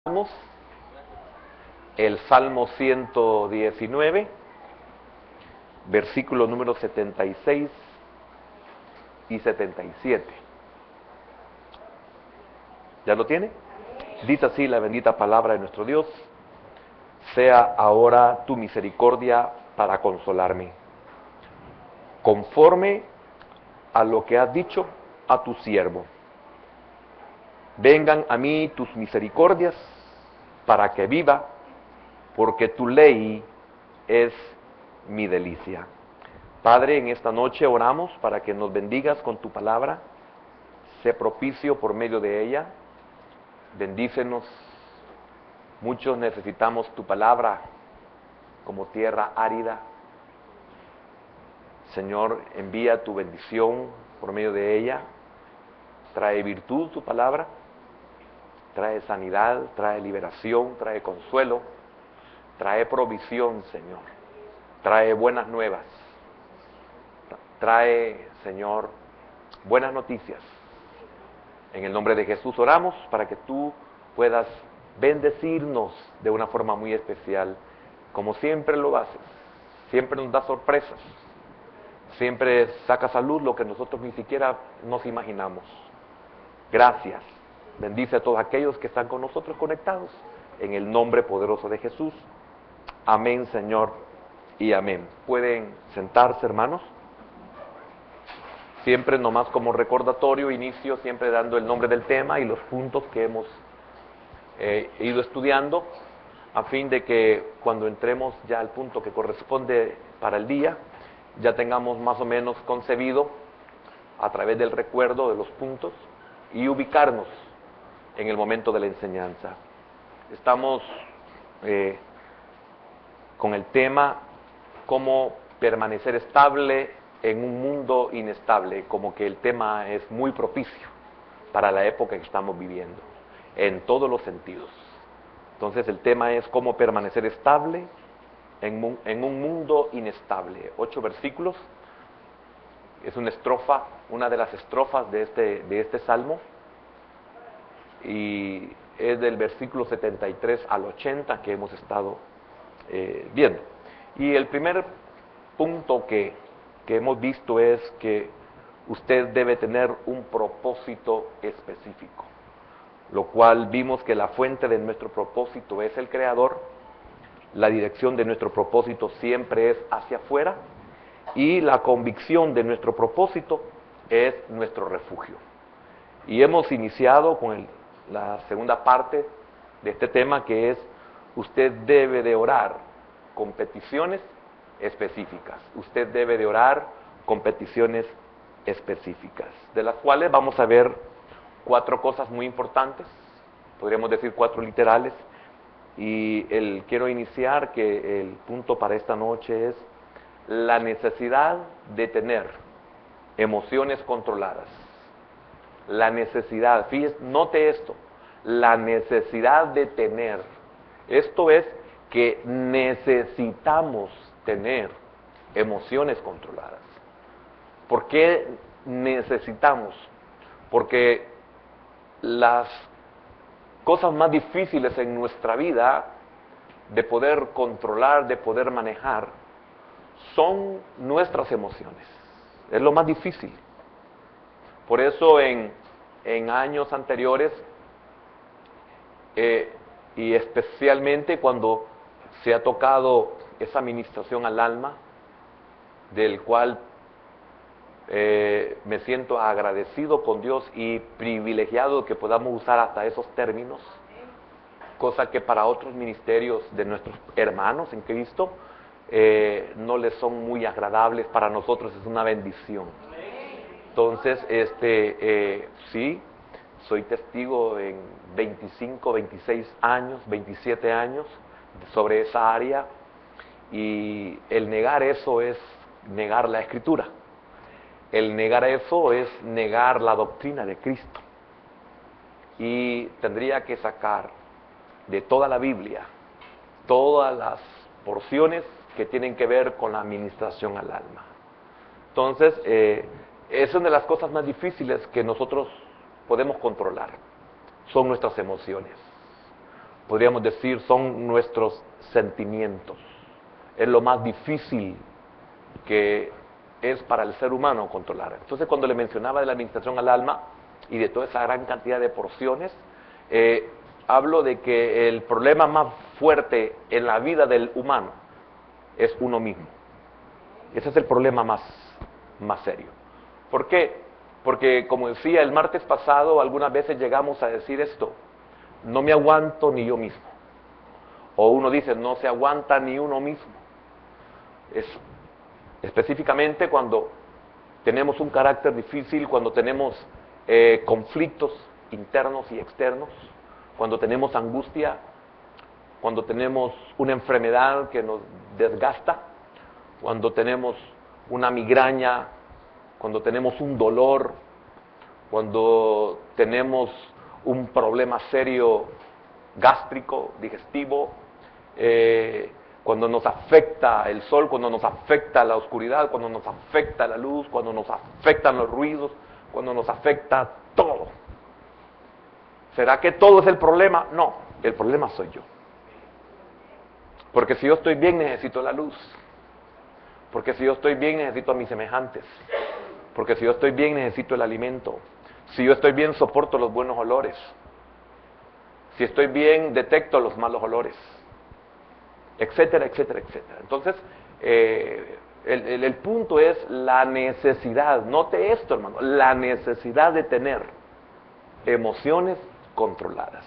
Salmos, el Salmo 119, versículo número 76 y 77. ¿Ya lo tiene? Dice así la bendita palabra de nuestro Dios: sea ahora tu misericordia para consolarme, conforme a lo que has dicho a tu siervo. Vengan a mí tus misericordias para que viva, porque tu ley es mi delicia. Padre, en esta noche oramos para que nos bendigas con tu palabra, sé propicio por medio de ella, bendícenos. Muchos necesitamos tu palabra como tierra árida. Señor, envía tu bendición por medio de ella, trae virtud tu palabra, trae sanidad, trae liberación, trae consuelo, trae provisión, Señor, trae buenas nuevas, trae, Señor, buenas noticias. En el nombre de Jesús oramos para que tú puedas bendecirnos de una forma muy especial, como siempre lo haces. Siempre nos das sorpresas, siempre sacas a luz lo que nosotros ni siquiera nos imaginamos. Gracias. Bendice a todos aquellos que están con nosotros conectados, en el nombre poderoso de Jesús. Amén, Señor, y amén. Pueden sentarse, hermanos. Siempre nomás como recordatorio, inicio siempre dando el nombre del tema y los puntos que hemos ido estudiando, a fin de que cuando entremos ya al punto que corresponde para el día, ya tengamos más o menos concebido a través del recuerdo de los puntos y ubicarnos en el momento de la enseñanza. Estamos con el tema cómo permanecer estable en un mundo inestable, como que el tema es muy propicio para la época que estamos viviendo, en todos los sentidos. Entonces el tema es cómo permanecer estable en un mundo inestable. 8 versículos, es una estrofa, una de las estrofas de este salmo, y es del versículo 73 al 80 que hemos estado viendo. Y el primer punto que hemos visto es que usted debe tener un propósito específico, lo cual vimos que la fuente de nuestro propósito es el Creador, la dirección de nuestro propósito siempre es hacia afuera, y la convicción de nuestro propósito es nuestro refugio. Y hemos iniciado con la segunda parte de este tema, que es: usted debe de orar con peticiones específicas. Usted debe de orar con peticiones específicas, de las cuales vamos a ver 4 cosas muy importantes, podríamos decir 4 literales, y quiero iniciar que el punto para esta noche es la necesidad de tener emociones controladas. La necesidad, fíjese, note esto, la necesidad de tener. Esto es que necesitamos tener emociones controladas. ¿Por qué necesitamos? Porque las cosas más difíciles en nuestra vida de poder controlar, de poder manejar, son nuestras emociones. Es lo más difícil. Por eso en años anteriores, y especialmente cuando se ha tocado esa ministración al alma, del cual me siento agradecido con Dios y privilegiado que podamos usar hasta esos términos, cosa que para otros ministerios de nuestros hermanos en Cristo no les son muy agradables. Para nosotros es una bendición. Entonces, sí, soy testigo en 25, 26 años, 27 años sobre esa área, y el negar eso es negar la Escritura. El negar eso es negar la doctrina de Cristo. Y tendría que sacar de toda la Biblia todas las porciones que tienen que ver con la administración al alma. Entonces, es una de las cosas más difíciles que nosotros podemos controlar, son nuestras emociones. podríamos decir, son nuestros sentimientos. Es lo más difícil que es para el ser humano controlar. Entonces, cuando le mencionaba de la administración al alma y de toda esa gran cantidad de porciones, hablo de que el problema más fuerte en la vida del humano es uno mismo. Ese es el problema más serio. ¿Por qué? Porque, como decía el martes pasado, algunas veces llegamos a decir esto: no me aguanto ni yo mismo. O uno dice, no se aguanta ni uno mismo. Es específicamente cuando tenemos un carácter difícil, cuando tenemos conflictos internos y externos, cuando tenemos angustia, cuando tenemos una enfermedad que nos desgasta, cuando tenemos una migraña, cuando tenemos un dolor, cuando tenemos un problema serio gástrico, digestivo, cuando nos afecta el sol, cuando nos afecta la oscuridad, cuando nos afecta la luz, cuando nos afectan los ruidos, cuando nos afecta todo. ¿Será que todo es el problema? No, el problema soy yo. Porque si yo estoy bien, necesito la luz. Porque si yo estoy bien, necesito a mis semejantes. Porque si yo estoy bien, necesito el alimento. Si yo estoy bien, soporto los buenos olores. Si estoy bien, detecto los malos olores. Etcétera, etcétera, etcétera. Entonces, el punto es la necesidad, note esto, hermano, la necesidad de tener emociones controladas.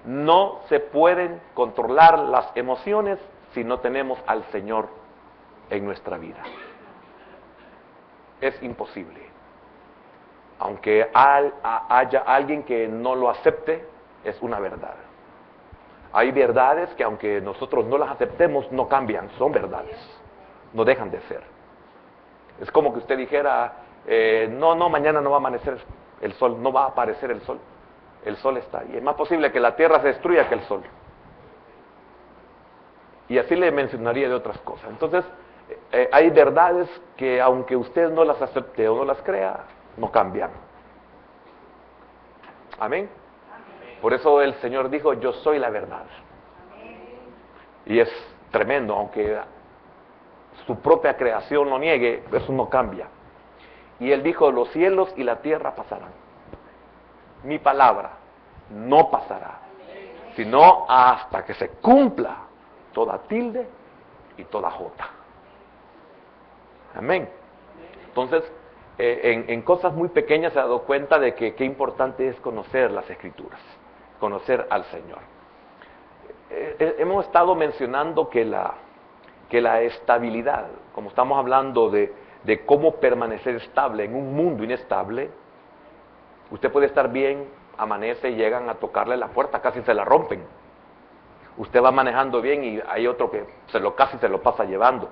No se pueden controlar las emociones si no tenemos al Señor en nuestra vida. Es imposible. Aunque haya alguien que no lo acepte, es una verdad. Hay verdades que aunque nosotros no las aceptemos, no cambian, son verdades. No dejan de ser. Es como que usted dijera, no, mañana no va a amanecer el sol, no va a aparecer el sol. El sol está ahí. Es más posible que la tierra se destruya que el sol. Y así le mencionaría de otras cosas. Entonces, hay verdades que aunque usted no las acepte o no las crea, no cambian. Amén. Por eso el Señor dijo, yo soy la verdad. Y es tremendo, aunque su propia creación lo niegue, eso no cambia. Y Él dijo, los cielos y la tierra pasarán. Mi palabra no pasará, sino hasta que se cumpla toda tilde y toda jota. Amén. Entonces, en cosas muy pequeñas se ha dado cuenta de que qué importante es conocer las Escrituras, conocer al Señor. Hemos estado mencionando que la estabilidad, como estamos hablando de cómo permanecer estable en un mundo inestable, usted puede estar bien, amanece y llegan a tocarle la puerta, casi se la rompen. Usted va manejando bien y hay otro que casi se lo pasa llevando.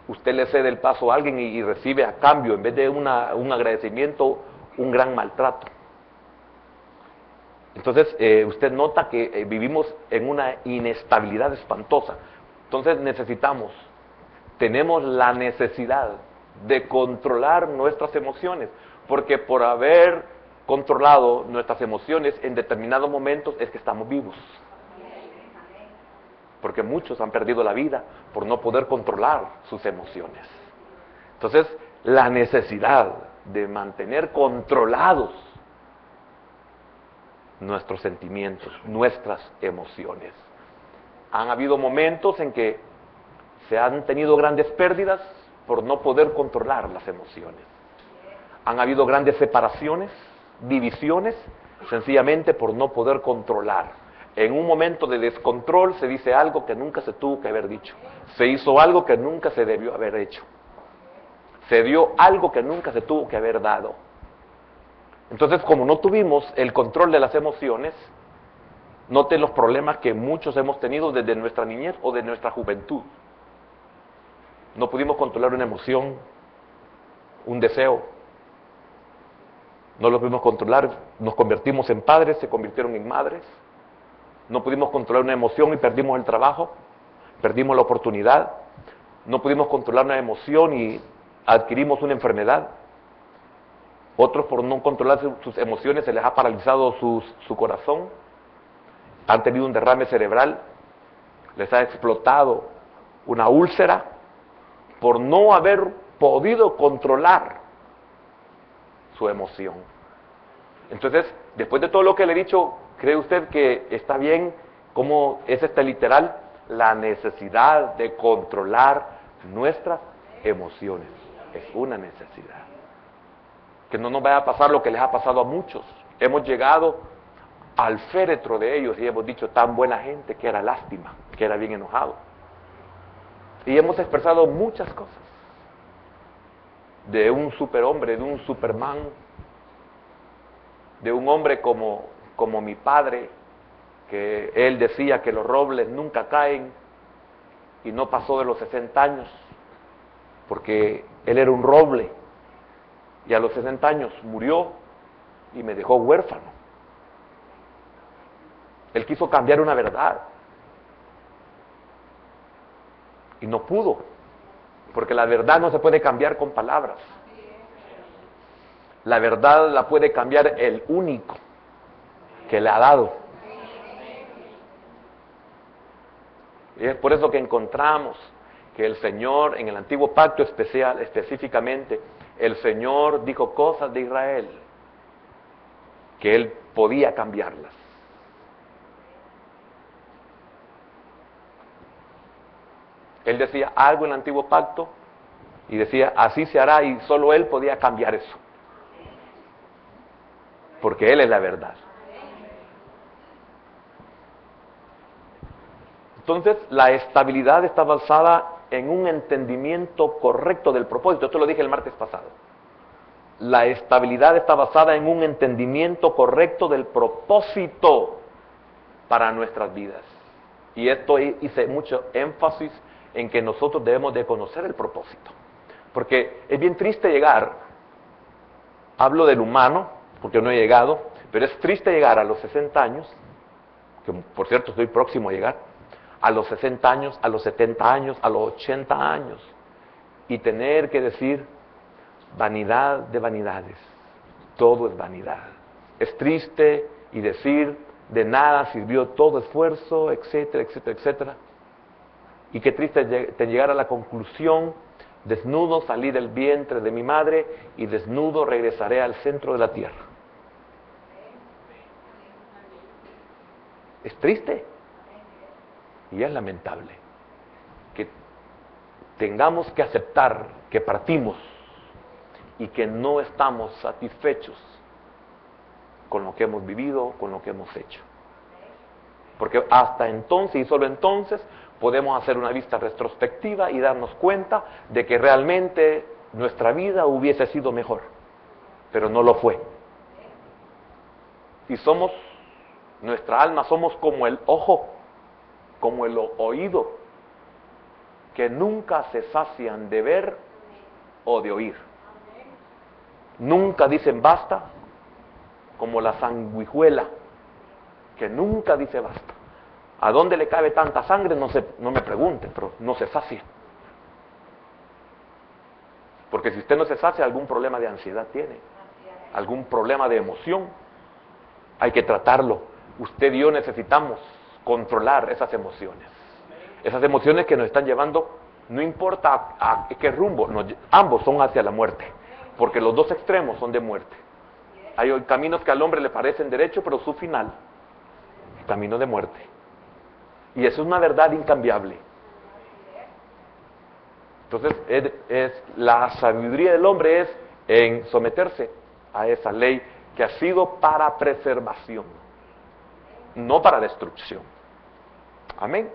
Usted le cede el paso a alguien y recibe a cambio, en vez de un agradecimiento, un gran maltrato. Entonces, usted nota que vivimos en una inestabilidad espantosa. Entonces tenemos la necesidad de controlar nuestras emociones, porque por haber controlado nuestras emociones en determinados momentos es que estamos vivos. Porque muchos han perdido la vida por no poder controlar sus emociones. Entonces, la necesidad de mantener controlados nuestros sentimientos, nuestras emociones. Han habido momentos en que se han tenido grandes pérdidas por no poder controlar las emociones. Han habido grandes separaciones, divisiones, sencillamente por no poder controlar. En un momento de descontrol se dice algo que nunca se tuvo que haber dicho. Se hizo algo que nunca se debió haber hecho. Se dio algo que nunca se tuvo que haber dado. Entonces, como no tuvimos el control de las emociones, noten los problemas que muchos hemos tenido desde nuestra niñez o de nuestra juventud. No pudimos controlar una emoción, un deseo. No lo pudimos controlar, nos convertimos en padres, se convirtieron en madres. No pudimos controlar una emoción y perdimos el trabajo, perdimos la oportunidad. No pudimos controlar una emoción y adquirimos una enfermedad. Otros por no controlar sus emociones se les ha paralizado su corazón han tenido un derrame cerebral, les ha explotado una úlcera por no haber podido controlar su emoción. Entonces, después de todo lo que le he dicho, ¿cree usted que está bien? ¿Cómo es literal? La necesidad de controlar nuestras emociones. Es una necesidad. Que no nos vaya a pasar lo que les ha pasado a muchos. Hemos llegado al féretro de ellos y hemos dicho tan buena gente que era lástima, que era bien enojado. Y hemos expresado muchas cosas. De un superhombre, de un superman, de un hombre como mi padre, que él decía que los robles nunca caen y no pasó de los 60 años, porque él era un roble y a los 60 años murió y me dejó huérfano. Él quiso cambiar una verdad y no pudo, porque la verdad no se puede cambiar con palabras. La verdad la puede cambiar el único que le ha dado. Y es por eso que encontramos que el Señor, en el Antiguo Pacto específicamente, el Señor dijo cosas de Israel que Él podía cambiarlas. Él decía algo en el Antiguo Pacto y decía, así se hará, y solo Él podía cambiar eso. Porque Él es la verdad. Entonces, la estabilidad está basada en un entendimiento correcto del propósito. Esto lo dije el martes pasado. La estabilidad está basada en un entendimiento correcto del propósito para nuestras vidas. Y esto hice mucho énfasis en que nosotros debemos de conocer el propósito. Porque es bien triste llegar, hablo del humano, porque no he llegado, pero es triste llegar a los 60 años, que por cierto estoy próximo a llegar, a los 60 años, a los 70 años, a los 80 años, y tener que decir, vanidad de vanidades, todo es vanidad. Es triste y decir, de nada sirvió todo esfuerzo, etcétera, etcétera, etcétera. Y qué triste llegar a la conclusión, desnudo salí del vientre de mi madre y desnudo regresaré al centro de la tierra. Es triste y es lamentable que tengamos que aceptar que partimos y que no estamos satisfechos con lo que hemos vivido, con lo que hemos hecho. Porque hasta entonces y solo entonces podemos hacer una vista retrospectiva y darnos cuenta de que realmente nuestra vida hubiese sido mejor, pero no lo fue. Y nuestra alma somos como el ojo, como el oído, que nunca se sacian de ver o de oír. Nunca dicen basta, como la sanguijuela, que nunca dice basta. ¿A dónde le cabe tanta sangre? No me pregunte, pero no se sacia. Porque si usted no se sacia, algún problema de ansiedad tiene, algún problema de emoción, hay que tratarlo. Usted y yo necesitamos controlar esas emociones que nos están llevando, no importa a qué rumbo, ambos son hacia la muerte, porque los dos extremos son de muerte. Hay caminos que al hombre le parecen derechos, pero su final, camino de muerte. Y eso es una verdad incambiable. Entonces, la sabiduría del hombre es en someterse a esa ley que ha sido para preservación, no para destrucción. Amén.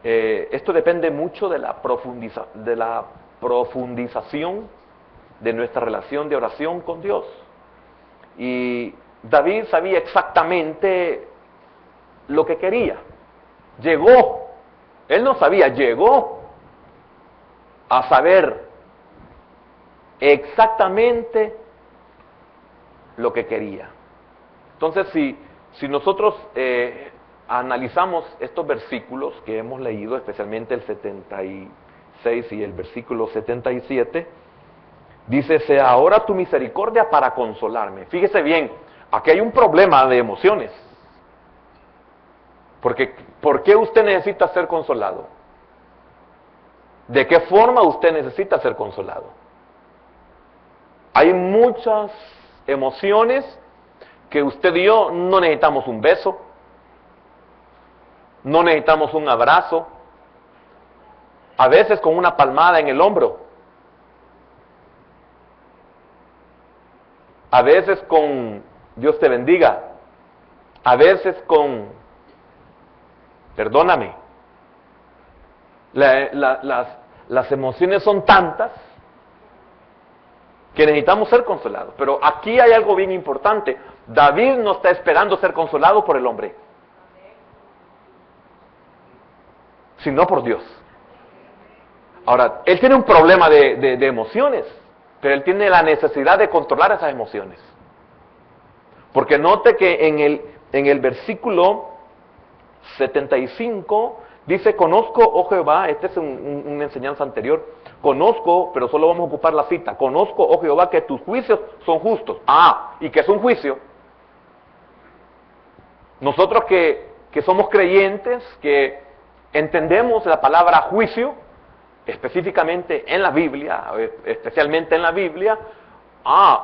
Esto depende mucho de la profundización de nuestra relación de oración con Dios. Y David sabía exactamente lo que quería. Él no sabía, llegó a saber exactamente lo que quería. Entonces, si nosotros analizamos estos versículos que hemos leído, especialmente el 76 y el versículo 77, dice, sea ahora tu misericordia para consolarme. Fíjese bien, aquí hay un problema de emociones. Porque, ¿por qué usted necesita ser consolado? ¿De qué forma usted necesita ser consolado? Hay muchas emociones que usted y yo no necesitamos un beso, no necesitamos un abrazo, a veces con una palmada en el hombro, a veces con Dios te bendiga, a veces con perdóname. Las emociones son tantas que necesitamos ser consolados. Pero aquí hay algo bien importante. David no está esperando ser consolado por el hombre, sino por Dios. Ahora, él tiene un problema de emociones, pero él tiene la necesidad de controlar esas emociones. Porque note que en el versículo 75 dice, conozco, oh Jehová, esta es una enseñanza anterior, conozco, pero solo vamos a ocupar la cita, conozco, oh Jehová, que tus juicios son justos. ¿Y qué es un juicio? Nosotros que somos creyentes, que entendemos la palabra juicio, específicamente en la Biblia, especialmente en la Biblia,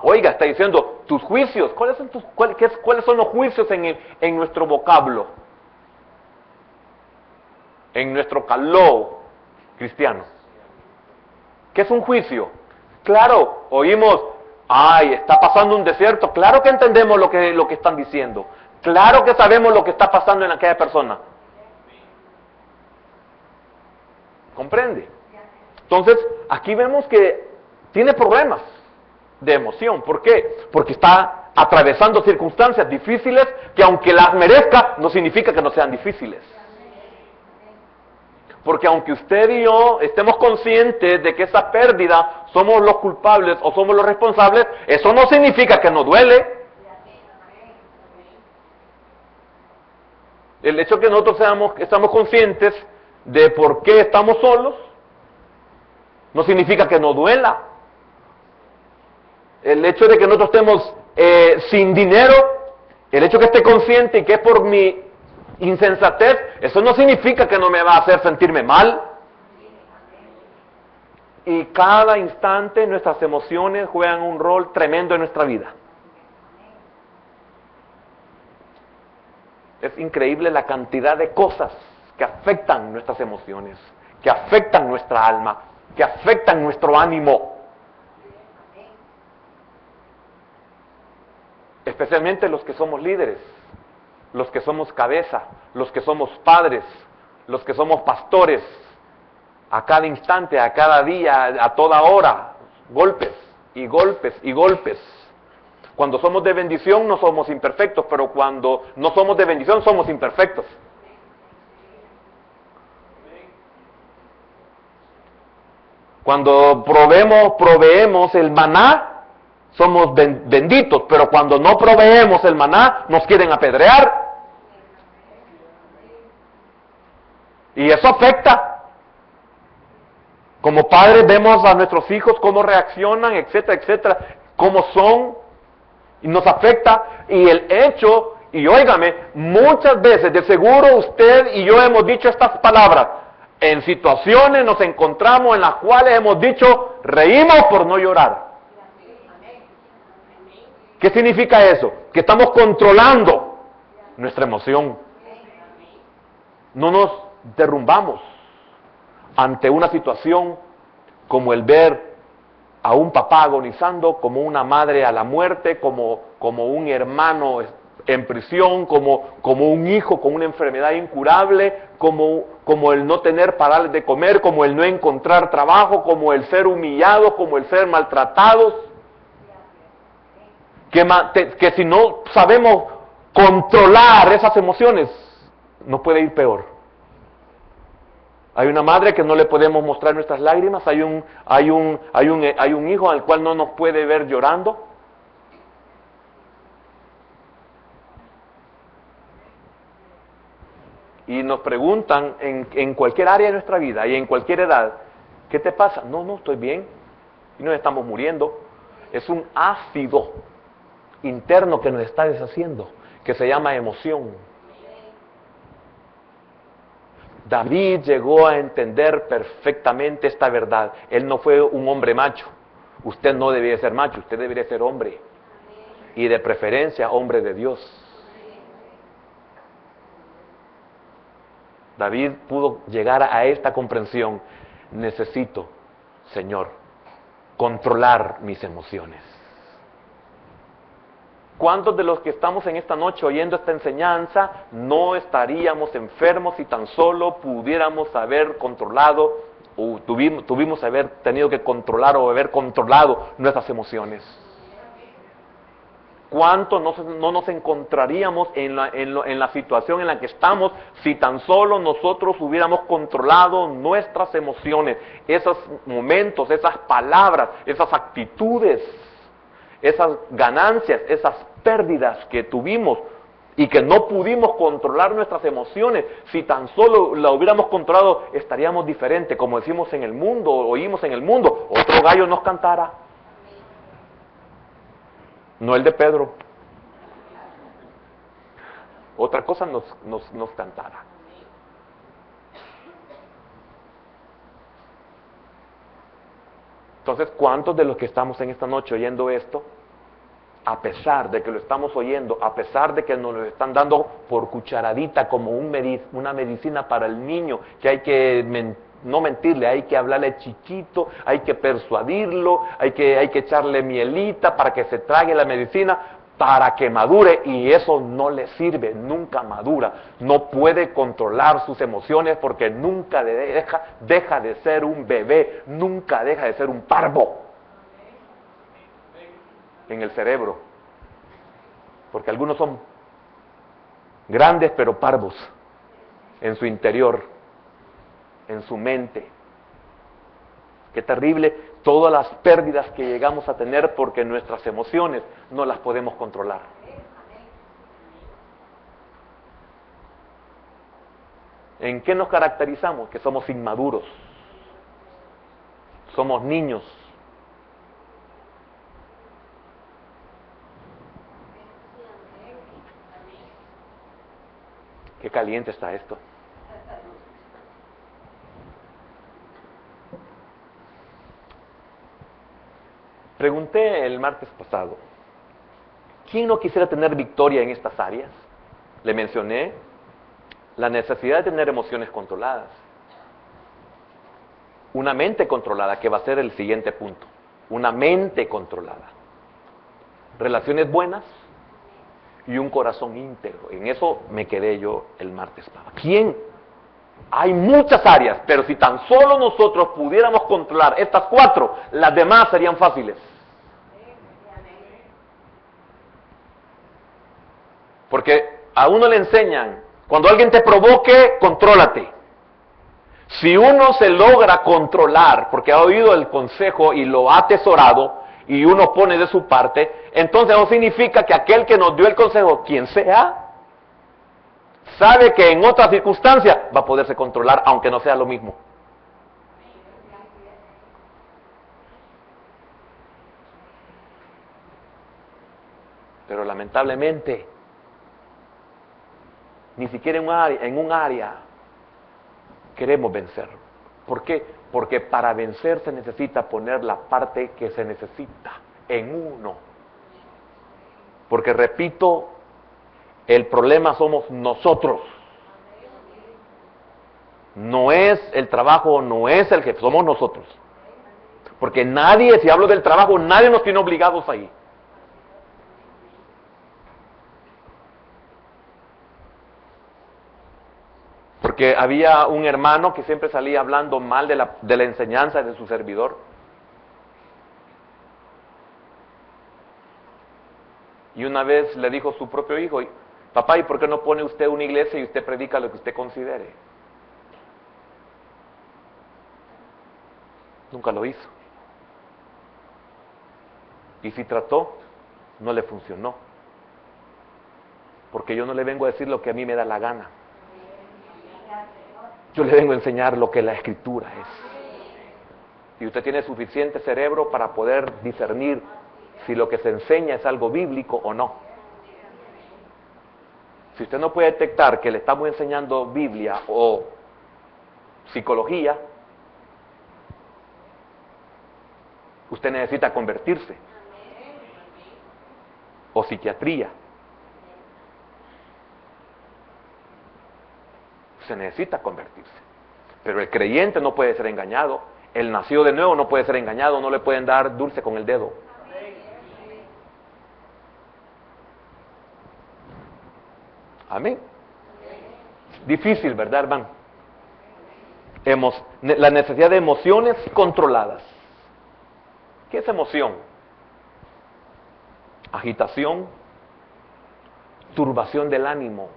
oiga, está diciendo, tus juicios, ¿cuáles son los juicios en nuestro vocablo? En nuestro caló cristiano. ¿Qué es un juicio? Claro, oímos, está pasando un desierto, claro que entendemos lo que están diciendo, claro que sabemos lo que está pasando en aquella persona. ¿Comprende? Entonces, aquí vemos que tiene problemas de emoción. ¿Por qué? Porque está atravesando circunstancias difíciles que aunque las merezca, no significa que no sean difíciles. Porque aunque usted y yo estemos conscientes de que esa pérdida somos los culpables o somos los responsables, eso no significa que nos duele. El hecho de que nosotros estamos conscientes de por qué estamos solos, no significa que nos duela. El hecho de que nosotros estemos sin dinero, el hecho de que esté consciente y que es por mi insensatez, eso no significa que no me va a hacer sentirme mal. Y cada instante nuestras emociones juegan un rol tremendo en nuestra vida. Es increíble la cantidad de cosas que afectan nuestras emociones, que afectan nuestra alma, que afectan nuestro ánimo. Especialmente los que somos líderes, los que somos cabeza, los que somos padres, los que somos pastores, a cada instante, a cada día, a toda hora, golpes y golpes y golpes. Cuando somos de bendición no somos imperfectos, pero cuando no somos de bendición somos imperfectos. Cuando proveemos el maná, somos benditos, pero cuando no proveemos el maná, nos quieren apedrear. Y eso afecta. Como padres vemos a nuestros hijos cómo reaccionan, etcétera, etcétera, cómo son, y nos afecta. Y el hecho, y óigame, muchas veces, de seguro usted y yo hemos dicho estas palabras, en situaciones nos encontramos en las cuales hemos dicho, reímos por no llorar. ¿Qué significa eso? Que estamos controlando nuestra emoción. No nos derrumbamos ante una situación como el ver a un papá agonizando, como una madre a la muerte, como un hermano en prisión, como un hijo con una enfermedad incurable, como el no tener para darles de comer, como el no encontrar trabajo, como el ser humillado, como el ser maltratados. Que si no sabemos controlar esas emociones, nos puede ir peor. Hay una madre que no le podemos mostrar nuestras lágrimas, hay un hijo al cual no nos puede ver llorando. Y nos preguntan en cualquier área de nuestra vida y en cualquier edad, ¿qué te pasa? No, estoy bien. Y nos estamos muriendo. Es un ácido interno que nos está deshaciendo, que se llama emoción. David llegó a entender perfectamente esta verdad. Él no fue un hombre macho. Usted no debería ser macho, usted debería ser hombre. Y de preferencia, hombre de Dios. David pudo llegar a esta comprensión. Necesito, Señor, controlar mis emociones. ¿Cuántos de los que estamos en esta noche oyendo esta enseñanza no estaríamos enfermos si tan solo pudiéramos haber controlado o tuvimos haber tenido que controlar o haber controlado nuestras emociones? ¿Cuánto no nos encontraríamos en la situación en la que estamos si tan solo nosotros hubiéramos controlado nuestras emociones, esos momentos, esas palabras, esas actitudes, esas ganancias, esas pérdidas que tuvimos y que no pudimos controlar nuestras emociones? Si tan solo la hubiéramos controlado, estaríamos diferentes, como decimos en el mundo, oímos en el mundo, otro gallo nos cantara. No el de Pedro. Otra cosa nos cantara. Entonces, ¿cuántos de los que estamos en esta noche oyendo esto, a pesar de que lo estamos oyendo, a pesar de que nos lo están dando por cucharadita como una medicina para el niño, que hay que no mentirle, hay que hablarle chiquito, hay que persuadirlo, hay que echarle mielita para que se trague la medicina, para que madure, y eso no le sirve, nunca madura, no puede controlar sus emociones porque nunca deja de ser un bebé, nunca deja de ser un parvo en el cerebro, porque algunos son grandes pero parvos en su interior, en su mente. Qué terrible todas las pérdidas que llegamos a tener porque nuestras emociones no las podemos controlar. ¿En qué nos caracterizamos? Que somos inmaduros, somos niños. Qué caliente está esto. Pregunté el martes pasado, ¿quién no quisiera tener victoria en estas áreas? Le mencioné la necesidad de tener emociones controladas. Una mente controlada, que va a ser el siguiente punto. Una mente controlada. Relaciones buenas y un corazón íntegro. En eso me quedé yo el martes pasado. ¿Quién? Hay muchas áreas, pero si tan solo nosotros pudiéramos controlar estas 4, las demás serían fáciles. Porque a uno le enseñan, cuando alguien te provoque, contrólate. Si uno se logra controlar, porque ha oído el consejo y lo ha atesorado, y uno pone de su parte, entonces no significa que aquel que nos dio el consejo, quien sea, sabe que en otras circunstancias va a poderse controlar, aunque no sea lo mismo. Pero lamentablemente, ni siquiera en un área queremos vencer. ¿Por qué? Porque para vencer se necesita poner la parte que se necesita en uno. Porque repito, el problema somos nosotros. No es el trabajo, no es el jefe, somos nosotros. Porque nadie, si hablo del trabajo, nadie nos tiene obligados ahí. Porque había un hermano que siempre salía hablando mal de la enseñanza de su servidor. Y una vez le dijo su propio hijo, papá, ¿y por qué no pone usted una iglesia y usted predica lo que usted considere? Nunca lo hizo. Y si trató, no le funcionó. Porque yo no le vengo a decir lo que a mí me da la gana. Yo le vengo a enseñar lo que la Escritura es. Y usted tiene suficiente cerebro para poder discernir si lo que se enseña es algo bíblico o no. Si usted no puede detectar que le estamos enseñando Biblia o psicología, usted necesita convertirse. O psiquiatría. Se necesita convertirse. Pero el creyente no puede ser engañado. El nacido de nuevo no puede ser engañado. No le pueden dar dulce con el dedo. Amén. Difícil, ¿verdad, hermano? La necesidad de emociones controladas. ¿Qué es emoción? Agitación, turbación del ánimo.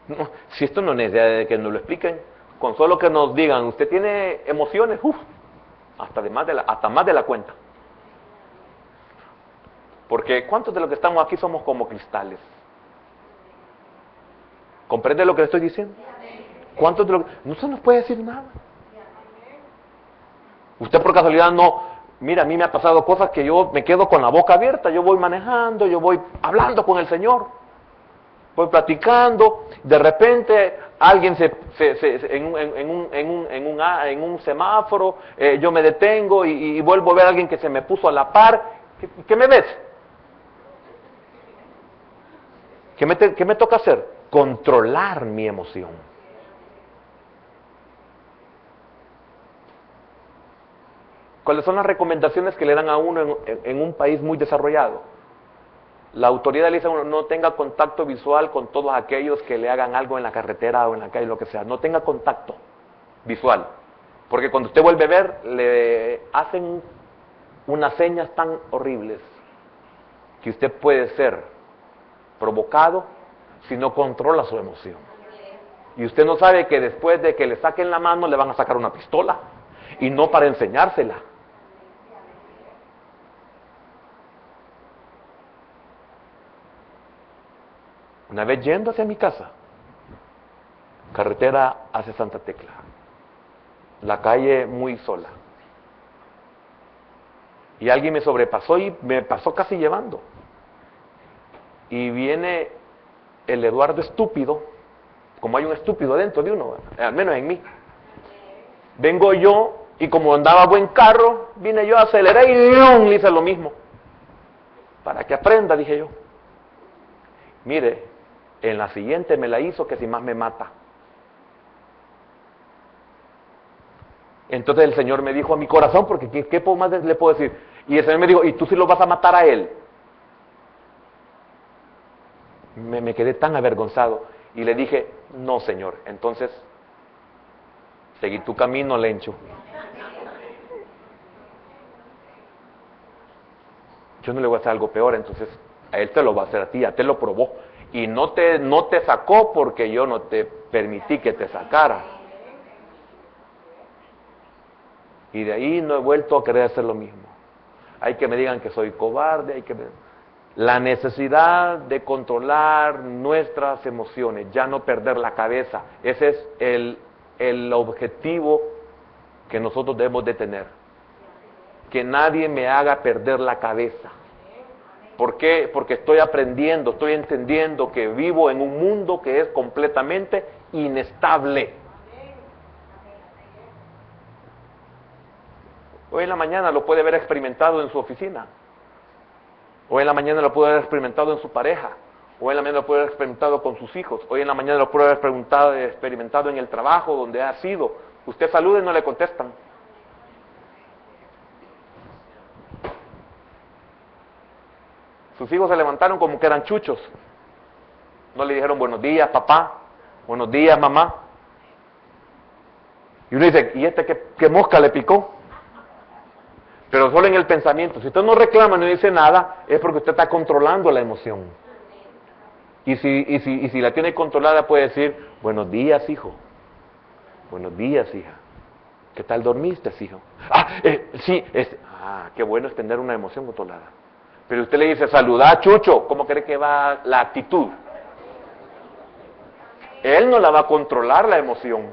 No, si esto no necesita de que nos lo expliquen, con solo que nos digan, usted tiene emociones, hasta más de la cuenta. Porque ¿cuántos de los que estamos aquí somos como cristales? ¿Comprende lo que le estoy diciendo? ¿Cuántos de los que no se nos puede decir nada? Usted por casualidad no, mira, a mí me ha pasado cosas que yo me quedo con la boca abierta, yo voy manejando, yo voy hablando con el Señor, voy platicando, de repente alguien en un semáforo, yo me detengo y vuelvo a ver a alguien que se me puso a la par. ¿Qué me ves? ¿Qué me toca hacer? Controlar mi emoción. ¿Cuáles son las recomendaciones que le dan a uno en un país muy desarrollado? La autoridad le dice a uno, no tenga contacto visual con todos aquellos que le hagan algo en la carretera o en la calle, lo que sea. No tenga contacto visual. Porque cuando usted vuelve a ver, le hacen unas señas tan horribles que usted puede ser provocado si no controla su emoción. Y usted no sabe que después de que le saquen la mano le van a sacar una pistola. Y no para enseñársela. Una vez yendo hacia mi casa, carretera hacia Santa Tecla, la calle muy sola, y alguien me sobrepasó y me pasó casi llevando, y viene el Eduardo estúpido, como hay un estúpido dentro de uno, al menos en mí. Vengo yo, y como andaba buen carro, vine yo, aceleré y le hice lo mismo, para que aprenda, dije yo. Mire, en la siguiente me la hizo que si más me mata. Entonces el Señor me dijo a mi corazón, porque ¿qué más le puedo decir? Y el Señor me dijo, ¿y tú sí lo vas a matar a él? Me quedé tan avergonzado y le dije, no, Señor. Entonces, seguí tu camino, Lencho. Yo no le voy a hacer algo peor, entonces a él te lo va a hacer a ti, ya te lo probó. Y no te sacó porque yo no te permití que te sacara. Y de ahí no he vuelto a querer hacer lo mismo. Hay que me digan que soy cobarde, la necesidad de controlar nuestras emociones, ya no perder la cabeza. Ese es el objetivo que nosotros debemos de tener. Que nadie me haga perder la cabeza. ¿Por qué? Porque estoy aprendiendo, estoy entendiendo que vivo en un mundo que es completamente inestable. Hoy en la mañana lo puede haber experimentado en su oficina. Hoy en la mañana lo puede haber experimentado en su pareja. Hoy en la mañana lo puede haber experimentado con sus hijos. Hoy en la mañana lo puede haber experimentado en el trabajo donde ha sido. Usted saluda y no le contestan. Sus hijos se levantaron como que eran chuchos. No le dijeron buenos días, papá. Buenos días, mamá. Y uno dice, ¿y este qué mosca le picó? Pero solo en el pensamiento. Si usted no reclama, no dice nada, es porque usted está controlando la emoción. Y si la tiene controlada, puede decir, buenos días, hijo. Buenos días, hija. ¿Qué tal dormiste, hijo? Sí. Qué bueno es tener una emoción controlada. Pero usted le dice, saludá, Chucho. ¿Cómo cree que va la actitud? Él no la va a controlar la emoción.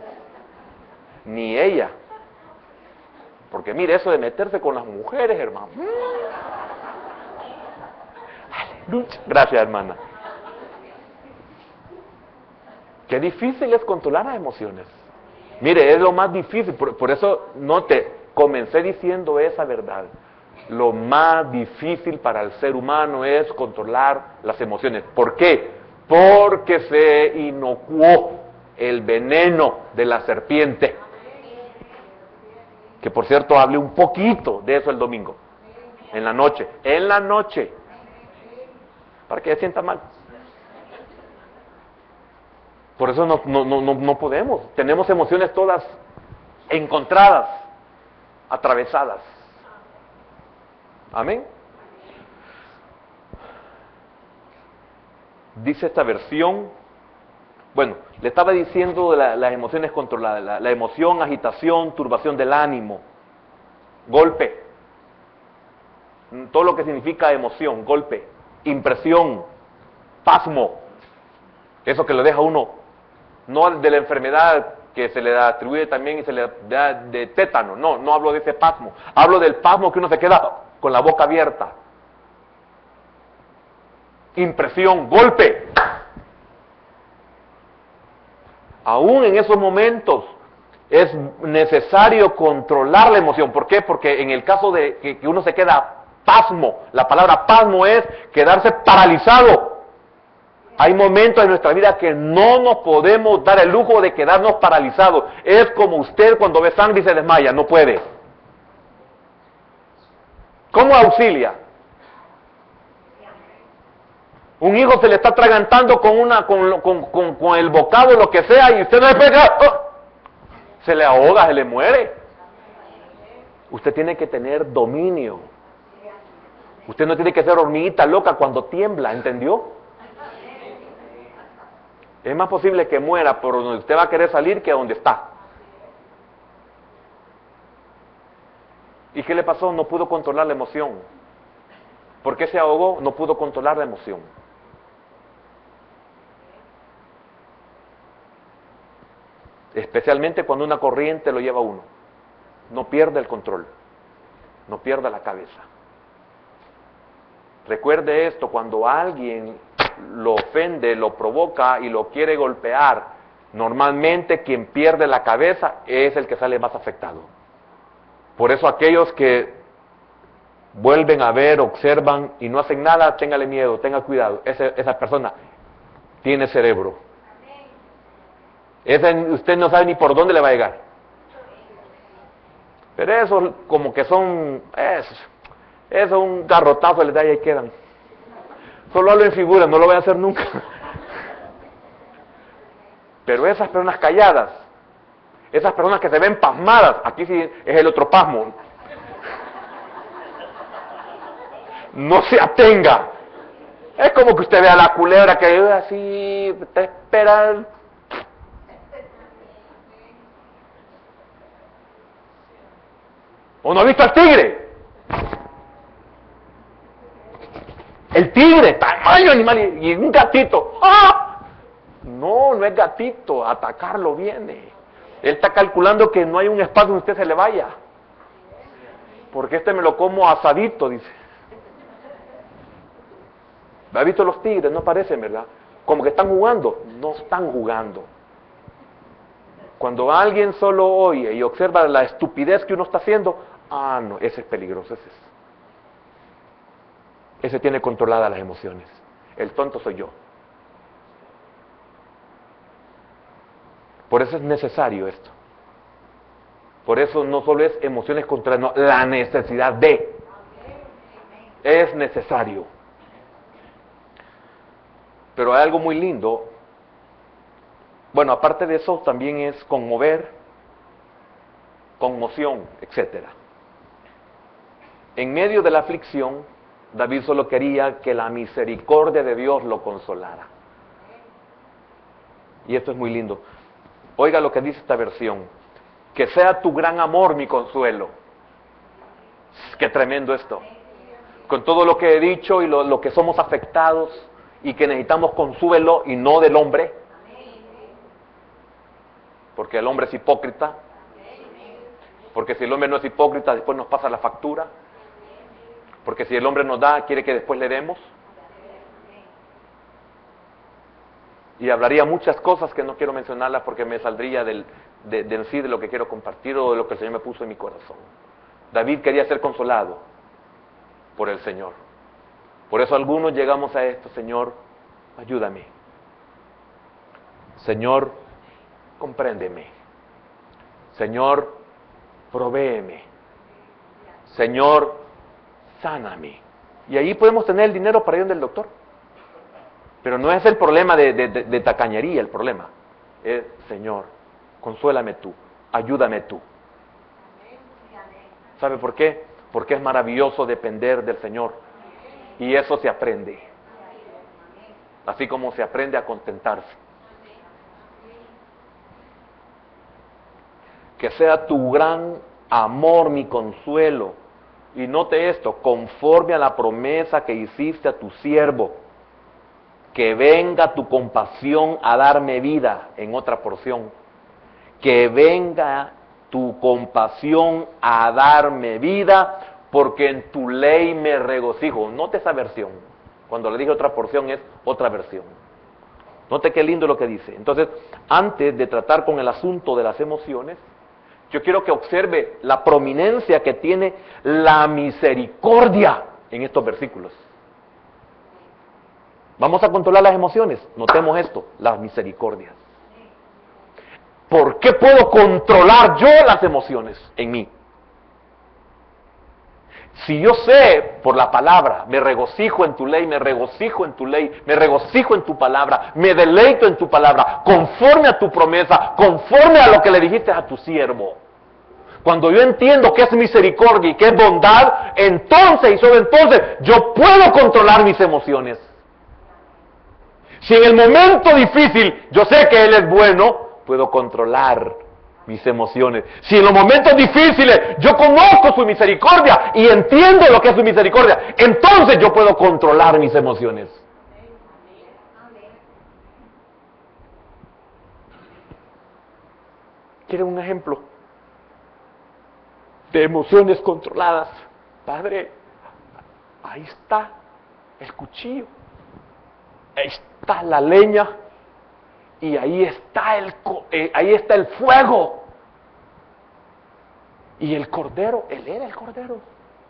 Ni ella. Porque mire, eso de meterse con las mujeres, hermano. Aleluya. Gracias, hermana. Qué difícil es controlar las emociones. Mire, es lo más difícil. Por eso comencé diciendo esa verdad. Lo más difícil para el ser humano es controlar las emociones. ¿Por qué? Porque se inocuó el veneno de la serpiente. Que por cierto, hablé un poquito de eso el domingo. En la noche. En la noche. Para que se sienta mal. Por eso no podemos. Tenemos emociones todas encontradas, atravesadas. Amén. Dice esta versión, bueno, le estaba diciendo de las emociones controladas, la emoción, agitación, turbación del ánimo, golpe, todo lo que significa emoción, golpe, impresión, pasmo, eso que le deja a uno, no de la enfermedad que se le atribuye también y se le da de tétano, no hablo de ese pasmo, hablo del pasmo que uno se queda con la boca abierta. Impresión, golpe. Aún en esos momentos es necesario controlar la emoción. ¿Por qué? Porque en el caso de que uno se queda pasmo, la palabra pasmo es quedarse paralizado. Hay momentos en nuestra vida que no nos podemos dar el lujo de quedarnos paralizados. Es como usted cuando ve sangre y se desmaya, no puede. ¿Cómo auxilia? Un hijo se le está atragantando con el bocado, lo que sea, y usted no le pega, se le ahoga, se le muere. Usted tiene que tener dominio. Usted no tiene que ser hormiguita loca cuando tiembla, ¿entendió? Es más posible que muera por donde usted va a querer salir que a donde está. ¿Y qué le pasó? No pudo controlar la emoción. ¿Por qué se ahogó? No pudo controlar la emoción. Especialmente cuando una corriente lo lleva a uno. No pierda el control. No pierda la cabeza. Recuerde esto, cuando alguien lo ofende, lo provoca y lo quiere golpear, normalmente quien pierde la cabeza es el que sale más afectado. Por eso aquellos que vuelven a ver, observan y no hacen nada, téngale miedo, tenga cuidado. Esa persona tiene cerebro. Usted no sabe ni por dónde le va a llegar. Pero eso como que son, eso un garrotazo le da y ahí quedan. Solo hablo en figuras, no lo voy a hacer nunca. Pero esas personas calladas, esas personas que se ven pasmadas, aquí sí es el otro pasmo. No se atenga. Es como que usted vea a la culebra que así, te espera. ¿O no ha visto al tigre? El tigre, tamaño animal, y un gatito. ¡Ah! No es gatito, a atacarlo viene. Él está calculando que no hay un espacio donde usted se le vaya. Porque este me lo como asadito, dice. ¿Ha visto los tigres? No parecen, ¿verdad? Como que están jugando. No están jugando. Cuando alguien solo oye y observa la estupidez que uno está haciendo, no, ese es peligroso, ese tiene controladas las emociones. El tonto soy yo. Por eso es necesario esto. Por eso no solo es emociones controladas, no, la necesidad de. Es necesario. Pero hay algo muy lindo. Bueno, aparte de eso, también es conmover, conmoción, etc. En medio de la aflicción, David solo quería que la misericordia de Dios lo consolara. Y esto es muy lindo. Oiga lo que dice esta versión. Que sea tu gran amor mi consuelo. Qué tremendo esto. Con todo lo que he dicho y lo que somos afectados y que necesitamos consuelo y no del hombre. Porque el hombre es hipócrita. Porque si el hombre no es hipócrita, después nos pasa la factura. Porque si el hombre nos da, quiere que después le demos. Y hablaría muchas cosas que no quiero mencionarlas porque me saldría de sí de lo que quiero compartir o de lo que el Señor me puso en mi corazón. David quería ser consolado por el Señor. Por eso algunos llegamos a esto: Señor, ayúdame. Señor, compréndeme. Señor, provéeme. Señor, sáname. Y ahí podemos tener el dinero para ir donde el doctor. Pero no es el problema de tacañería, el problema es: Señor, consuélame tú, ayúdame tú. ¿Sabe por qué? Porque es maravilloso depender del Señor. Y eso se aprende. Así como se aprende a contentarse. Que sea tu gran amor mi consuelo. Y note esto: conforme a la promesa que hiciste a tu siervo, que venga tu compasión a darme vida, en otra porción. Que venga tu compasión a darme vida, porque en tu ley me regocijo. Note esa versión. Cuando le dije otra porción es otra versión. Note qué lindo lo que dice. Entonces, antes de tratar con el asunto de las emociones, yo quiero que observe la prominencia que tiene la misericordia en estos versículos. Vamos a controlar las emociones. Notemos esto: las misericordias. ¿Por qué puedo controlar yo las emociones en mí? Si yo sé por la palabra, me regocijo en tu ley, me regocijo en tu ley, me regocijo en tu palabra, me deleito en tu palabra, conforme a tu promesa, conforme a lo que le dijiste a tu siervo. Cuando yo entiendo que es misericordia y que es bondad, entonces y solo entonces yo puedo controlar mis emociones. Si en el momento difícil yo sé que Él es bueno, puedo controlar mis emociones. Si en los momentos difíciles yo conozco su misericordia y entiendo lo que es su misericordia, entonces yo puedo controlar mis emociones. ¿Quieren un ejemplo de emociones controladas? Padre, ahí está el cuchillo, ahí está la leña y ahí está el fuego. Y el cordero, él era el cordero,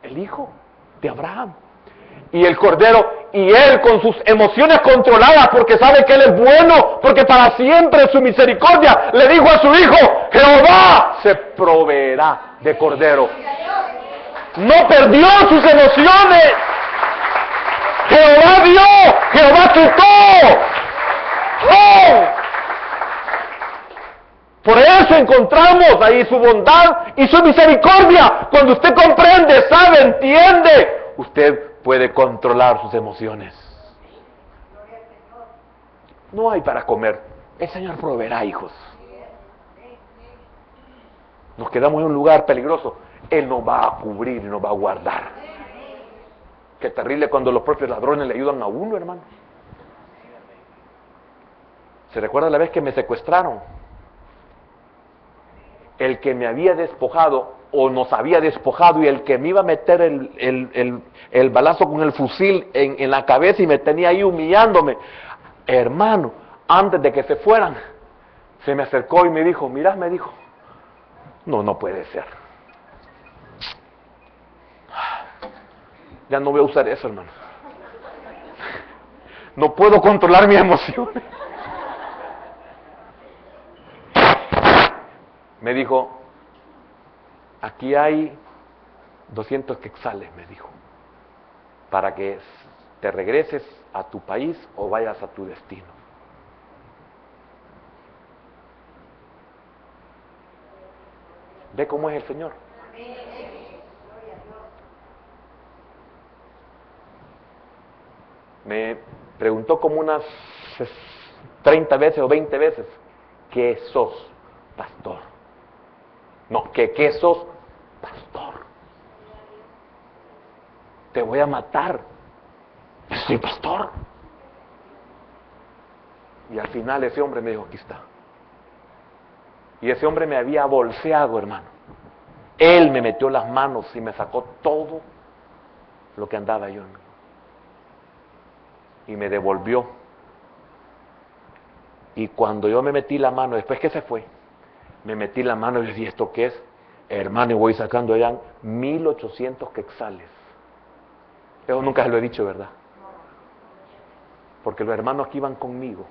el hijo de Abraham. Y el cordero, y él con sus emociones controladas, porque sabe que él es bueno, porque para siempre su misericordia, le dijo a su hijo: Jehová se proveerá de cordero. No perdió sus emociones. Jehová dio, Jehová quitó. ¡Oh! Por eso encontramos ahí su bondad y su misericordia. Cuando usted comprende, sabe, entiende, usted puede controlar sus emociones. No hay para comer. El Señor proveerá, hijos. Nos quedamos en un lugar peligroso. Él nos va a cubrir y nos va a guardar. Qué terrible cuando los propios ladrones le ayudan a uno, hermano. ¿Se recuerda la vez que me secuestraron? El que me había despojado o nos había despojado y el que me iba a meter el balazo con el fusil en la cabeza y me tenía ahí humillándome, hermano, antes de que se fueran, se me acercó y me dijo: mirá, me dijo, no puede ser. Ya no voy a usar eso, hermano. No puedo controlar mis emociones. Me dijo: aquí hay 200 quetzales, me dijo, para que te regreses a tu país o vayas a tu destino. ¿Ve cómo es el Señor? Me preguntó como unas 30 veces o 20 veces: ¿qué sos, pastor? No, ¿qué sos? Pastor. Te voy a matar. Soy pastor. Y al final ese hombre me dijo: aquí está. Y ese hombre me había bolseado, hermano. Él me metió las manos y me sacó todo lo que andaba yo en mí. Y me devolvió. Y cuando yo me metí la mano, después que se fue, me metí la mano y le dije, ¿esto qué es? Hermano, y voy sacando allá 1800 quetzales. Eso nunca se lo he dicho, ¿verdad? Porque los hermanos que iban conmigo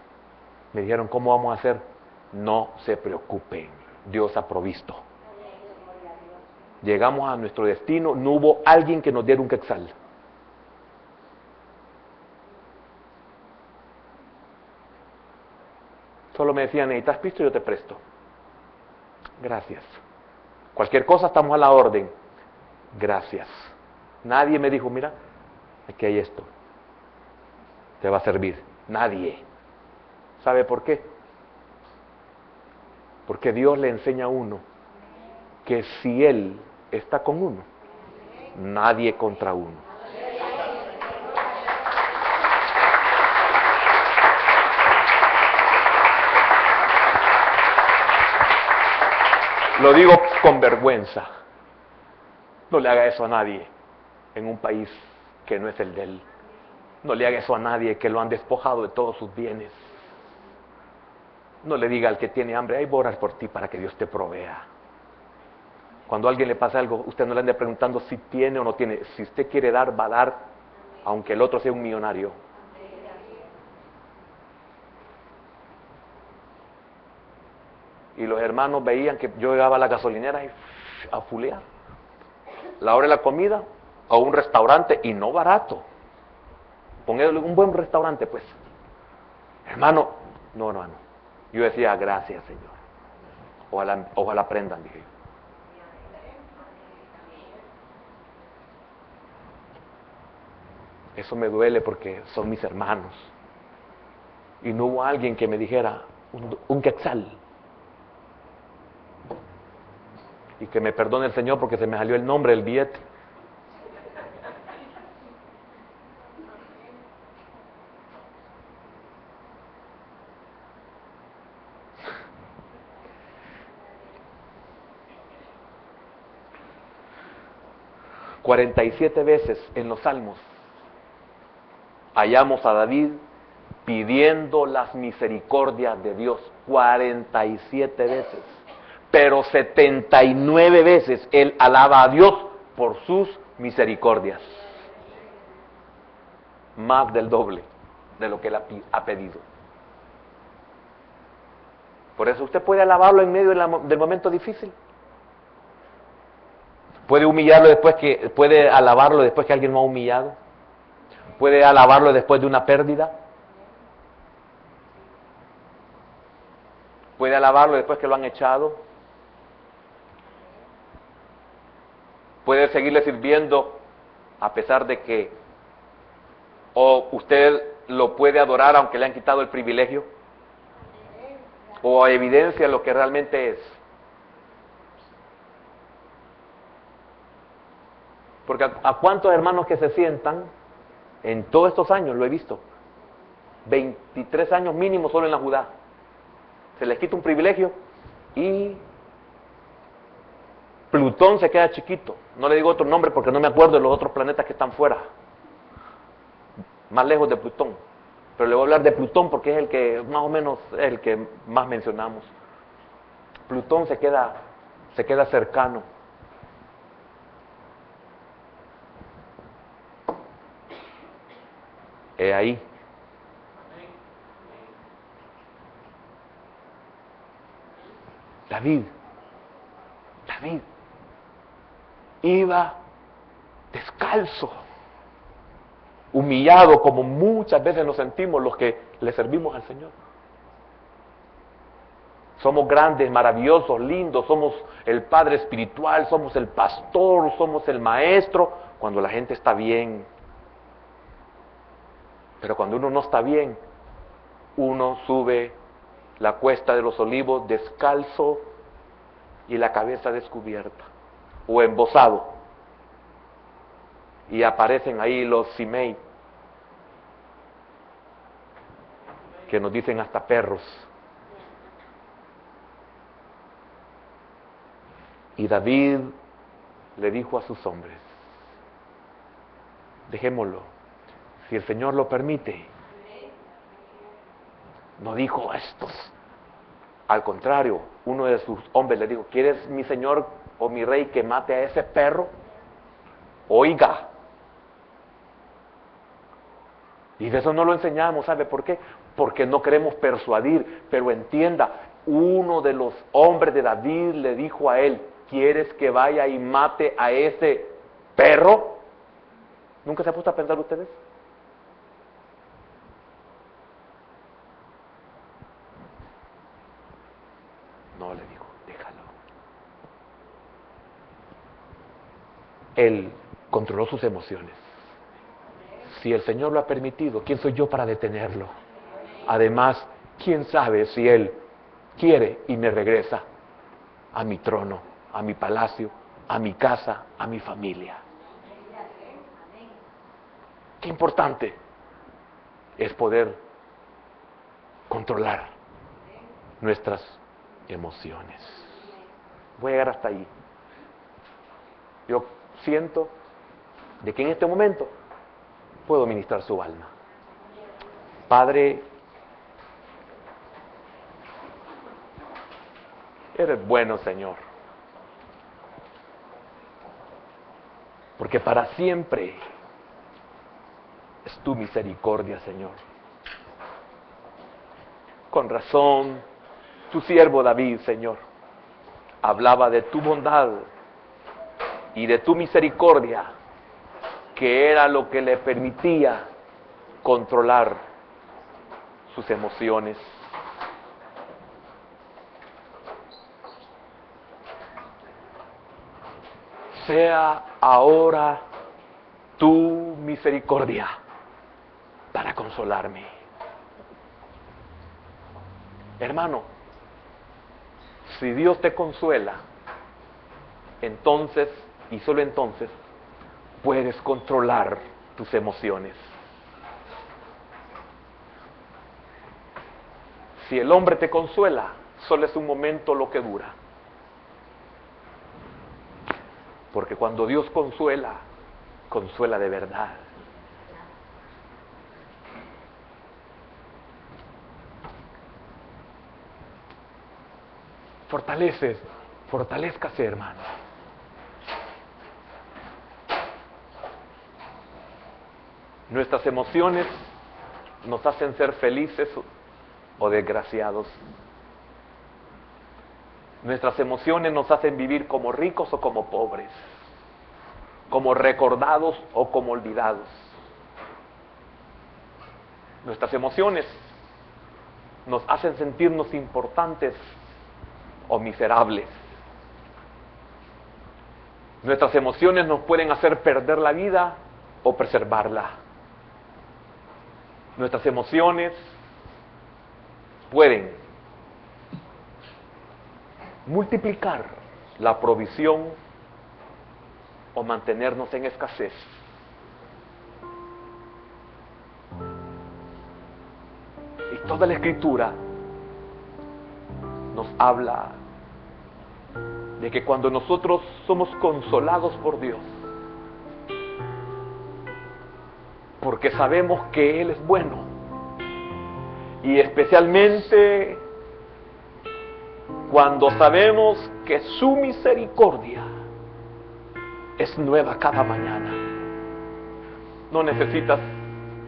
me dijeron, ¿cómo vamos a hacer? No se preocupen, Dios ha provisto. Llegamos a nuestro destino, no hubo alguien que nos diera un quetzal. Solo me decían, ¿necesitas pisto? Yo te presto. Gracias. Cualquier cosa, estamos a la orden. Gracias. Nadie me dijo, mira, aquí hay esto. Te va a servir. Nadie. ¿Sabe por qué? Porque Dios le enseña a uno que si Él está con uno, nadie contra uno. Lo digo con vergüenza. No le haga eso a nadie en un país que no es el de él. No le haga eso a nadie que lo han despojado de todos sus bienes. No le diga al que tiene hambre, ay, voy a orar por ti para que Dios te provea. Cuando a alguien le pasa algo, usted no le ande preguntando si tiene o no tiene. Si usted quiere dar, va a dar, aunque el otro sea un millonario. Y los hermanos veían que yo llegaba a la gasolinera y a fulear. La hora de la comida, a un restaurante, y no barato. Póngale un buen restaurante, pues. Hermano, no, hermano. Yo decía, gracias, Señor. Ojalá aprendan, dije yo. Eso me duele porque son mis hermanos. Y no hubo alguien que me dijera, un quetzal. Y que me perdone el Señor porque se me salió el nombre del billete. ...47 veces en los Salmos... hallamos a David pidiendo las misericordias de Dios. 47 veces. Pero 79 veces él alaba a Dios por sus misericordias. Más del doble de lo que él ha pedido. Por eso usted puede alabarlo en medio del momento difícil. Puede humillarlo puede alabarlo después que alguien lo ha humillado. Puede alabarlo después de una pérdida. Puede alabarlo después que lo han echado. Puede seguirle sirviendo a pesar de que usted lo puede adorar aunque le han quitado el privilegio. O evidencia lo que realmente es. Porque a cuántos hermanos que se sientan, en todos estos años lo he visto, 23 años mínimo solo en la Judá, se les quita un privilegio y Plutón se queda chiquito. No le digo otro nombre porque no me acuerdo de los otros planetas que están fuera, más lejos de Plutón. Pero le voy a hablar de Plutón porque es el que más o menos es el que más mencionamos. Plutón se queda cercano. Ahí. David iba descalzo, humillado como muchas veces nos sentimos los que le servimos al Señor. Somos grandes, maravillosos, lindos, somos el padre espiritual, somos el pastor, somos el maestro, cuando la gente está bien. Pero cuando uno no está bien, uno sube la cuesta de los olivos descalzo y la cabeza descubierta o embozado. Y aparecen ahí los Simei, que nos dicen hasta perros. Y David le dijo a sus hombres: dejémoslo, si el Señor lo permite. No dijo estos. Al contrario, uno de sus hombres le dijo: ¿quieres, mi señor o mi rey, que mate a ese perro? Oiga. Y de eso no lo enseñamos, ¿sabe por qué? Porque no queremos persuadir, pero entienda, uno de los hombres de David le dijo a él: ¿quieres que vaya y mate a ese perro? ¿Nunca se ha puesto a pensar ustedes? No, le dijo, déjalo. Él controló sus emociones. Si el Señor lo ha permitido, ¿quién soy yo para detenerlo? Además, ¿quién sabe si Él quiere y me regresa a mi trono, a mi palacio, a mi casa, a mi familia? Qué importante es poder controlar nuestras emociones. Voy a llegar hasta ahí. Yo siento de que en este momento puedo ministrar su alma. Padre, eres bueno, Señor, porque para siempre es tu misericordia, Señor. Con razón, tu siervo David, Señor, hablaba de tu bondad y de tu misericordia, que era lo que le permitía controlar sus emociones. Sea ahora tu misericordia para consolarme. Hermano, si Dios te consuela, entonces, y solo entonces, puedes controlar tus emociones. Si el hombre te consuela, solo es un momento lo que dura. Porque cuando Dios consuela, consuela de verdad. Fortalézcase, hermano. Nuestras emociones nos hacen ser felices o desgraciados. Nuestras emociones nos hacen vivir como ricos o como pobres, como recordados o como olvidados. Nuestras emociones nos hacen sentirnos importantes o miserables. Nuestras emociones nos pueden hacer perder la vida o preservarla. Nuestras emociones pueden multiplicar la provisión o mantenernos en escasez. Y toda la Escritura nos habla de que cuando nosotros somos consolados por Dios, porque sabemos que Él es bueno, y especialmente cuando sabemos que su misericordia es nueva cada mañana, no necesitas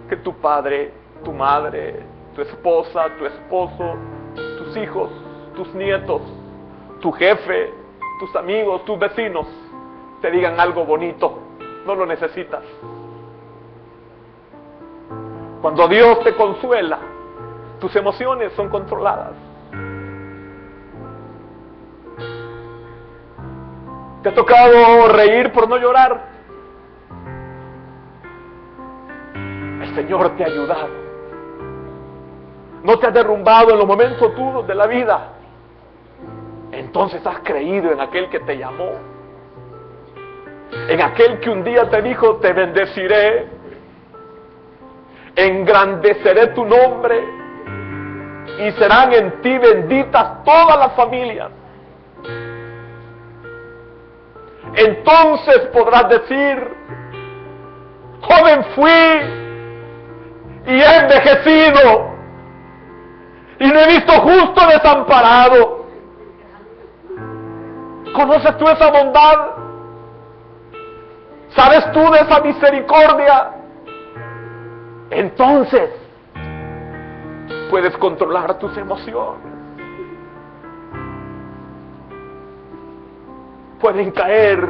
que tu padre, tu madre, tu esposa, tu esposo, tus hijos, tus nietos, tu jefe, tus amigos, tus vecinos te digan algo bonito. No lo necesitas. Cuando Dios te consuela, tus emociones son controladas. ¿Te ha tocado reír por no llorar? El Señor te ha ayudado. No te has derrumbado en los momentos duros de la vida. Entonces has creído en aquel que te llamó, en aquel que un día te dijo: te bendeciré, engrandeceré tu nombre y serán en ti benditas todas las familias. entonces podrás decir: joven fui y he envejecido, y no he visto justo desamparado. ¿Conoces tú esa bondad? ¿Sabes tú de esa misericordia? Entonces puedes controlar tus emociones. Pueden caer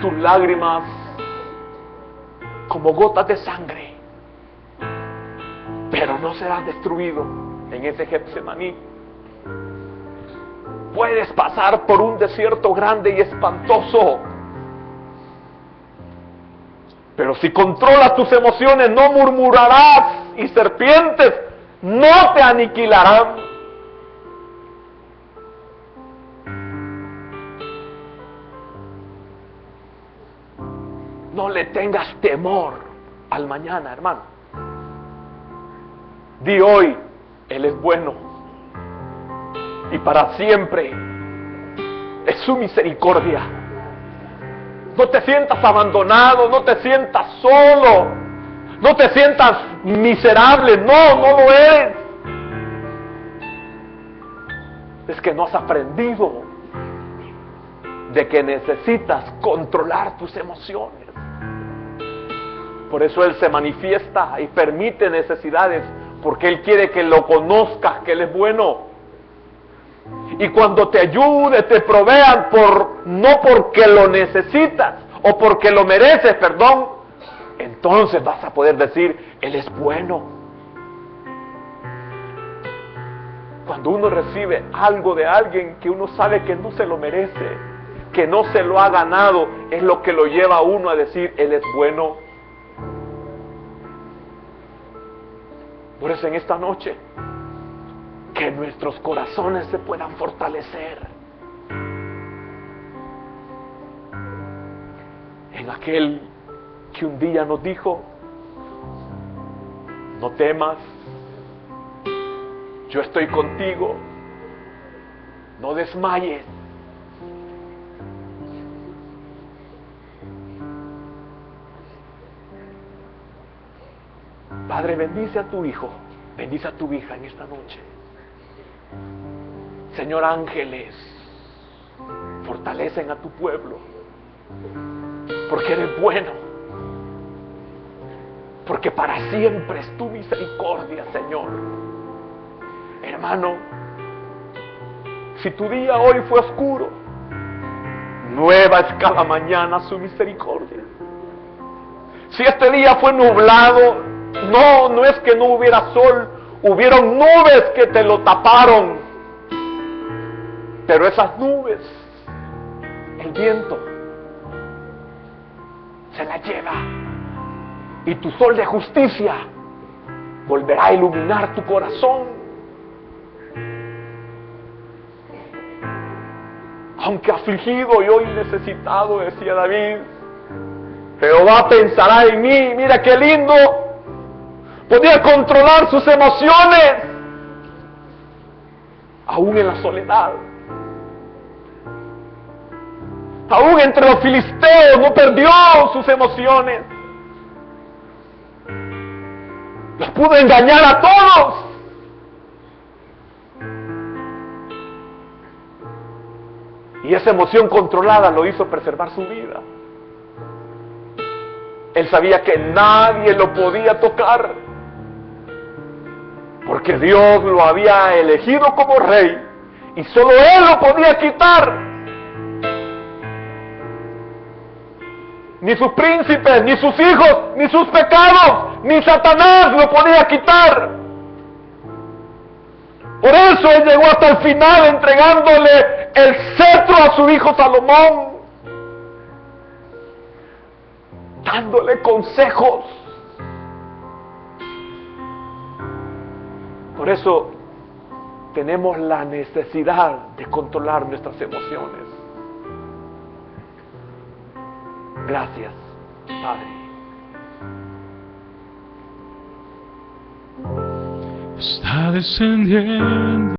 tus lágrimas como gotas de sangre, pero no serás destruido en ese Getsemaní. Puedes pasar por un desierto grande y espantoso, pero si controlas tus emociones no murmurarás, y serpientes no te aniquilarán. No le tengas temor al mañana, hermano. Di hoy: Él es bueno, y para siempre es su misericordia. No te sientas abandonado, no te sientas solo, no te sientas miserable. No, no lo eres. Es que no has aprendido de que necesitas controlar tus emociones. Por eso Él se manifiesta y permite necesidades, porque Él quiere que lo conozcas, que Él es bueno. Y cuando te ayude, te provean no porque lo necesitas o porque lo mereces, perdón, entonces vas a poder decir: Él es bueno. Cuando uno recibe algo de alguien que uno sabe que no se lo merece, que no se lo ha ganado, es lo que lo lleva a uno a decir: Él es bueno. Por eso en esta noche, que nuestros corazones se puedan fortalecer en aquel que un día nos dijo: no temas, yo estoy contigo, no desmayes. Padre, bendice a tu hijo, bendice a tu hija en esta noche. Señor, ángeles, fortalecen a tu pueblo, porque eres bueno, porque para siempre es tu misericordia, Señor. Hermano, si tu día hoy fue oscuro, nueva es cada mañana su misericordia. Si este día fue nublado, no es que no hubiera sol, hubieron nubes que te lo taparon, pero esas nubes, el viento se las lleva, y tu sol de justicia volverá a iluminar tu corazón. Aunque afligido y hoy necesitado, decía David, Jehová pensará en mí. Mira qué lindo. Podía controlar sus emociones, aún en la soledad. Aún entre los filisteos no perdió sus emociones. Los pudo engañar a todos. Y esa emoción controlada lo hizo preservar su vida. Él sabía que nadie lo podía tocar, porque Dios lo había elegido como rey y solo Él lo podía quitar. Ni sus príncipes, ni sus hijos, ni sus pecados, ni Satanás lo podía quitar. Por eso Él llegó hasta el final entregándole el cetro a su hijo Salomón, dándole consejos. Por eso tenemos la necesidad de controlar nuestras emociones. Gracias, Padre. Está descendiendo.